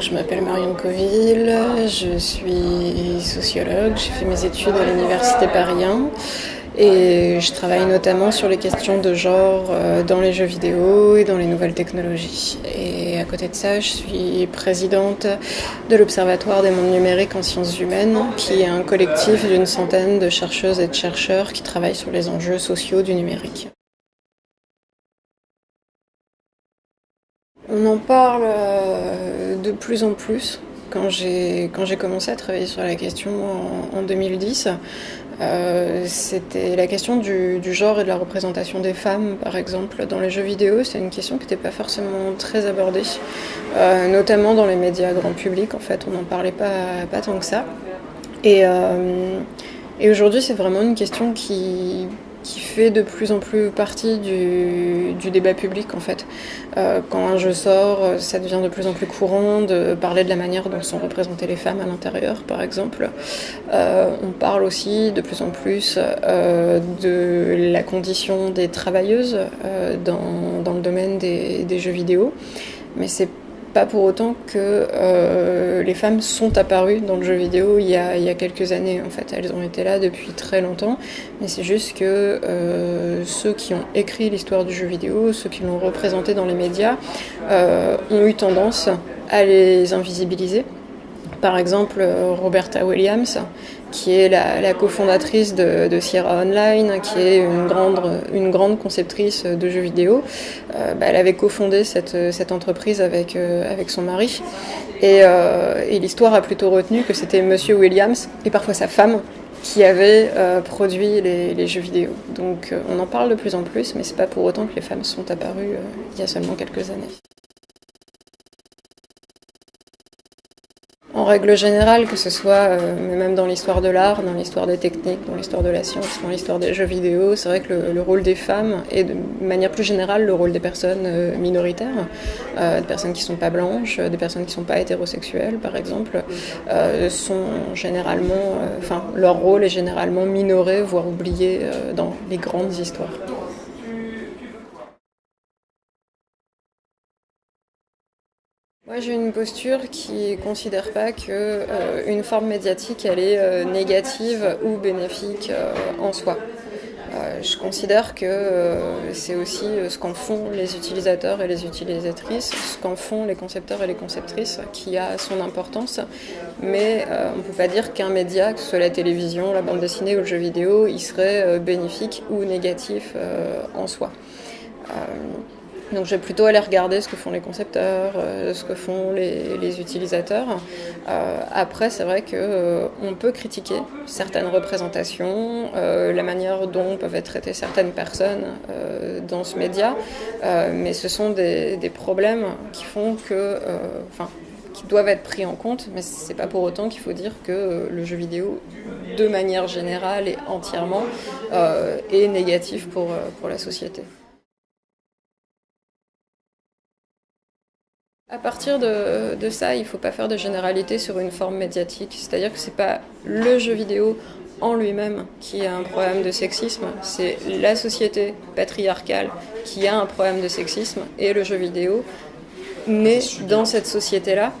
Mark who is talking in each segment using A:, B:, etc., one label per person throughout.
A: Donc, je m'appelle Marion Coville, je suis sociologue, j'ai fait mes études à l'université Paris 1 et je travaille notamment sur les questions de genre dans les jeux vidéo et dans les nouvelles technologies. Et à côté de ça, je suis présidente de l'Observatoire des mondes numériques en sciences humaines, qui est un collectif d'une centaine de chercheuses et de chercheurs qui travaillent sur les enjeux sociaux du numérique. On en parle de plus en plus. Quand j'ai commencé à travailler sur la question en 2010, c'était la question du genre et de la représentation des femmes, par exemple, dans les jeux vidéo. C'est une question qui n'était pas forcément très abordée, notamment dans les médias grand public. En fait, on n'en parlait pas tant que ça. Et aujourd'hui, c'est vraiment une question qui fait de plus en plus partie du débat public, en fait. Quand un jeu sort, ça devient de plus en plus courant de parler de la manière dont sont représentées les femmes à l'intérieur, par exemple. On parle aussi de plus en plus de la condition des travailleuses dans le domaine des jeux vidéo. Mais c'est pas pour autant que les femmes sont apparues dans le jeu vidéo il y a quelques années. En fait, elles ont été là depuis très longtemps, mais c'est juste que ceux qui ont écrit l'histoire du jeu vidéo, ceux qui l'ont représenté dans les médias, ont eu tendance à les invisibiliser. Par exemple, Roberta Williams, qui est la cofondatrice de Sierra Online, qui est une grande conceptrice de jeux vidéo. Elle avait cofondé cette entreprise avec son mari. Et l'histoire a plutôt retenu que c'était Monsieur Williams, et parfois sa femme, qui avait produit les jeux vidéo. Donc on en parle de plus en plus, mais c'est pas pour autant que les femmes sont apparues il y a seulement quelques années. En règle générale, que ce soit même dans l'histoire de l'art, dans l'histoire des techniques, dans l'histoire de la science, dans l'histoire des jeux vidéo, c'est vrai que le rôle des femmes et de manière plus générale le rôle des personnes minoritaires, des personnes qui ne sont pas blanches, des personnes qui ne sont pas hétérosexuelles par exemple, sont généralement, leur rôle est généralement minoré, voire oublié dans les grandes histoires. Moi, j'ai une posture qui ne considère pas qu'une forme médiatique elle est négative ou bénéfique en soi. Je considère que c'est aussi ce qu'en font les utilisateurs et les utilisatrices, ce qu'en font les concepteurs et les conceptrices, qui a son importance. Mais on ne peut pas dire qu'un média, que ce soit la télévision, la bande dessinée ou le jeu vidéo, il serait bénéfique ou négatif en soi. Donc je vais plutôt aller regarder ce que font les concepteurs, ce que font les utilisateurs. Après, c'est vrai qu'on peut critiquer certaines représentations, la manière dont peuvent être traitées certaines personnes dans ce média, mais ce sont des problèmes qui font qui doivent être pris en compte, mais c'est pas pour autant qu'il faut dire que le jeu vidéo, de manière générale et entièrement, est négatif pour la société. À partir de ça, il ne faut pas faire de généralité sur une forme médiatique. C'est-à-dire que ce n'est pas le jeu vidéo en lui-même qui a un problème de sexisme, c'est la société patriarcale qui a un problème de sexisme et le jeu vidéo naît dans cette société-là.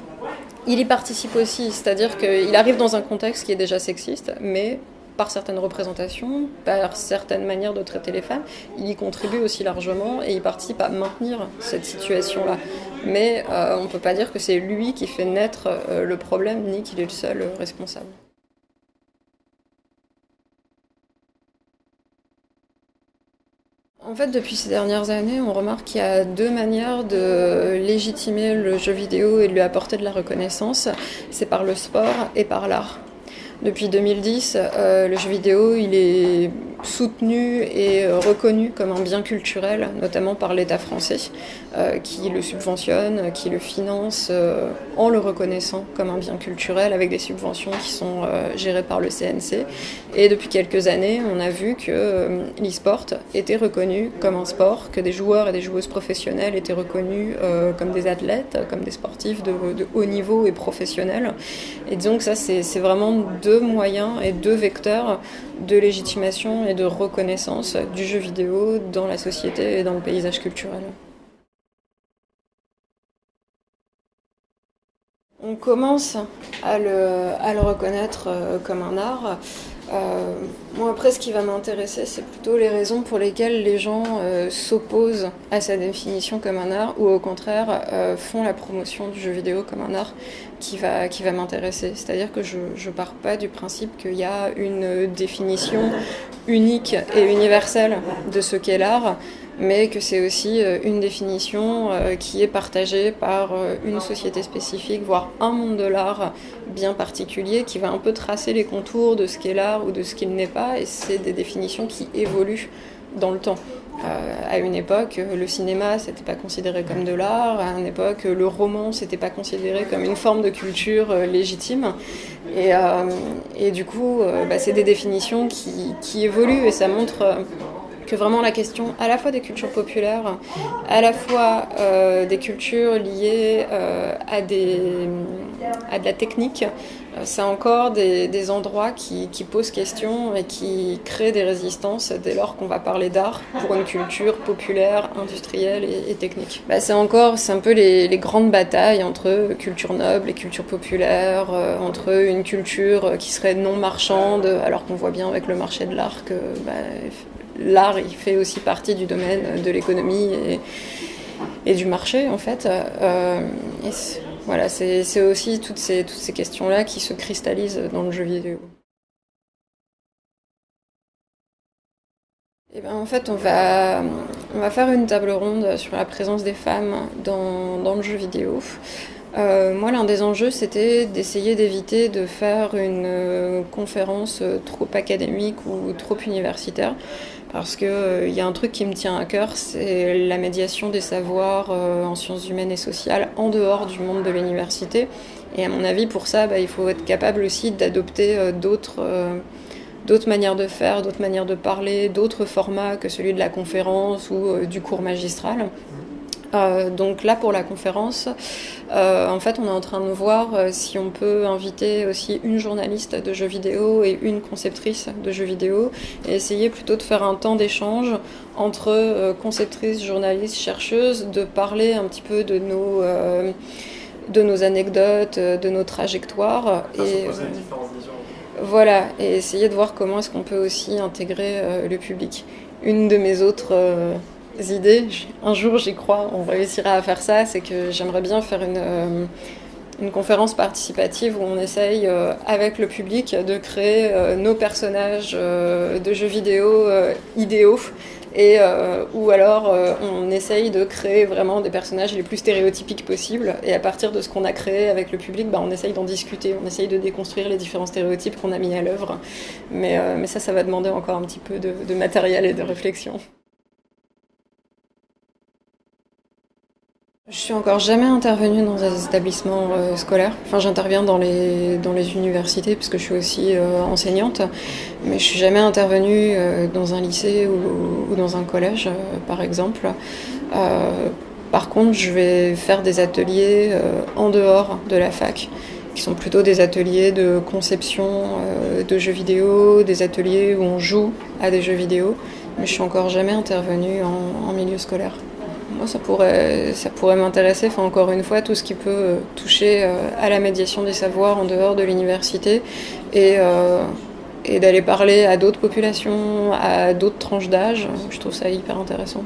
A: Il y participe aussi, c'est-à-dire qu'il arrive dans un contexte qui est déjà sexiste, mais par certaines représentations, par certaines manières de traiter les femmes, il y contribue aussi largement et il participe à maintenir cette situation-là. Mais on ne peut pas dire que c'est lui qui fait naître le problème, ni qu'il est le seul responsable. En fait, depuis ces dernières années, on remarque qu'il y a deux manières de légitimer le jeu vidéo et de lui apporter de la reconnaissance. C'est par le sport et par l'art. Depuis 2010, le jeu vidéo il est soutenu et reconnu comme un bien culturel, notamment par l'État français, qui le subventionne, qui le finance en le reconnaissant comme un bien culturel avec des subventions qui sont gérées par le CNC. Et depuis quelques années, on a vu que l'e-sport était reconnu comme un sport, que des joueurs et des joueuses professionnelles étaient reconnus comme des athlètes, comme des sportifs de haut niveau et professionnels. Et disons que ça, c'est vraiment deux moyens et deux vecteurs de légitimation et de reconnaissance du jeu vidéo dans la société et dans le paysage culturel. commence à le reconnaître comme un art. Moi après ce qui va m'intéresser c'est plutôt les raisons pour lesquelles les gens s'opposent à sa définition comme un art ou au contraire font la promotion du jeu vidéo comme un art qui va m'intéresser. C'est-à-dire que je pars pas du principe qu'il y a une définition unique et universelle de ce qu'est l'art, mais que c'est aussi une définition qui est partagée par une société spécifique, voire un monde de l'art bien particulier qui va un peu tracer les contours de ce qu'est l'art ou de ce qu'il n'est pas, et c'est des définitions qui évoluent dans le temps. À une époque, le cinéma, c'était pas considéré comme de l'art. À une époque, le roman, c'était pas considéré comme une forme de culture légitime. Et du coup, c'est des définitions qui évoluent, et ça montre que vraiment la question à la fois des cultures populaires, à la fois des cultures liées à de la technique, c'est encore des endroits qui posent question et qui créent des résistances dès lors qu'on va parler d'art pour une culture populaire, industrielle et technique. C'est un peu les grandes batailles entre culture noble et culture populaire, entre une culture qui serait non marchande, alors qu'on voit bien avec le marché de l'art que l'art il fait aussi partie du domaine de l'économie et du marché en fait. Voilà, c'est aussi toutes ces questions-là qui se cristallisent dans le jeu vidéo. Et en fait, on va faire une table ronde sur la présence des femmes dans le jeu vidéo. Moi, l'un des enjeux, c'était d'essayer d'éviter de faire une conférence trop académique ou trop universitaire, parce que y a un truc qui me tient à cœur, c'est la médiation des savoirs en sciences humaines et sociales en dehors du monde de l'université. Et à mon avis, pour ça, il faut être capable aussi d'adopter d'autres manières de faire, d'autres manières de parler, d'autres formats que celui de la conférence ou du cours magistral. Donc là pour la conférence, en fait on est en train de voir si on peut inviter aussi une journaliste de jeux vidéo et une conceptrice de jeux vidéo, et essayer plutôt de faire un temps d'échange entre conceptrices, journalistes, chercheuses, de parler un petit peu de nos anecdotes, de nos trajectoires. Voilà, et essayer de voir comment est-ce qu'on peut aussi intégrer le public. Une de mes autres idées, un jour j'y crois, on réussira à faire ça, c'est que j'aimerais bien faire une conférence participative où on essaye avec le public de créer nos personnages de jeux vidéo idéaux, et ou alors on essaye de créer vraiment des personnages les plus stéréotypiques possibles, et à partir de ce qu'on a créé avec le public, on essaye d'en discuter, on essaye de déconstruire les différents stéréotypes qu'on a mis à l'œuvre, mais ça va demander encore un petit peu de matériel et de réflexion. Je suis encore jamais intervenue dans des établissements scolaires. Enfin, j'interviens dans les universités parce que je suis aussi enseignante, mais je suis jamais intervenue dans un lycée ou dans un collège, par exemple. Par contre, je vais faire des ateliers en dehors de la fac, qui sont plutôt des ateliers de conception de jeux vidéo, des ateliers où on joue à des jeux vidéo, mais je suis encore jamais intervenue en milieu scolaire. Moi, ça pourrait m'intéresser, encore une fois, tout ce qui peut toucher à la médiation des savoirs en dehors de l'université, et d'aller parler à d'autres populations, à d'autres tranches d'âge. Je trouve ça hyper intéressant.